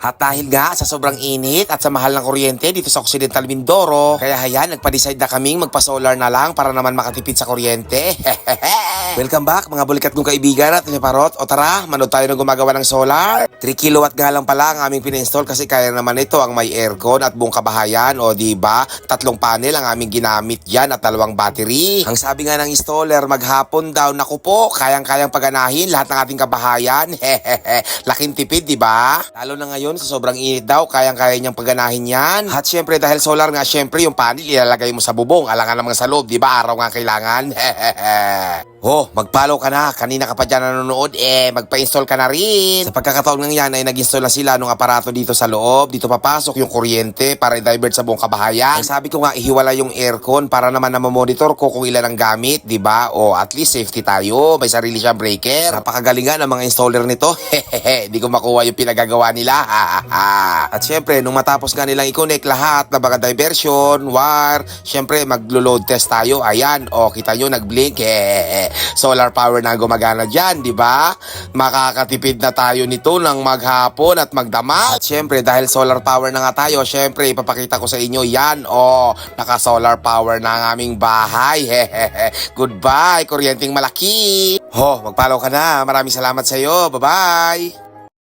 At dahil nga sa sobrang init at sa mahal ng kuryente dito sa Occidental Mindoro, kaya hayan, nagpa-decide na kaming magpa-solar na lang para naman makatipid sa kuryente. Welcome back mga bulikat kong kaibigan at parot. O tara, manood tayo ng gumagawa ng solar. 3 kilowatt nga lang pala ang aming pina-install kasi kaya naman ito ang may aircon at buong kabahayan. O diba, 3 panel ang aming ginamit yan at 2 battery. Ang sabi nga ng installer, maghapon daw, naku po, kayang-kayang paganahin lahat ng ating kabahayan. Laking tipid, diba? Lalo na ngayon sa sobrang init daw, kayang-kaya niyang paganahin yan. At syempre dahil solar nga, syempre yung panel ilalagay mo sa bubong, alangan naman sa loob, diba? Araw nga kailangan. Oh, mag-follow ka na. Kanina ka pa dyan nanonood, magpa-install ka na rin. Sa pagkakataon ng yan ay nag-install na sila ng aparato dito sa loob. Dito papasok yung kuryente para i-divert sa buong kabahayan. Ang sabi ko nga, ihiwala yung aircon para naman na monitor ko kung ilan ang gamit, di ba? O at least safety tayo. May sarili siyang breaker. Napakagaling nga ng mga installer nito. Di ko makuha yung pinagagawa nila. At syempre, nung matapos nga nilang i-connect lahat na mga diversion, wire, syempre maglo-load test tayo. Ayan, kita nyo, nag-blink. Solar power na gumagana dyan, di ba? Makakatipid na tayo nito ng maghapon at magdamag. At syempre, dahil solar power na nga tayo, syempre, ipapakita ko sa inyo yan. Naka-solar power na ang aming bahay. Goodbye, kuryenteng malaki. Magpalaw ka na. Maraming salamat sa iyo. Bye-bye.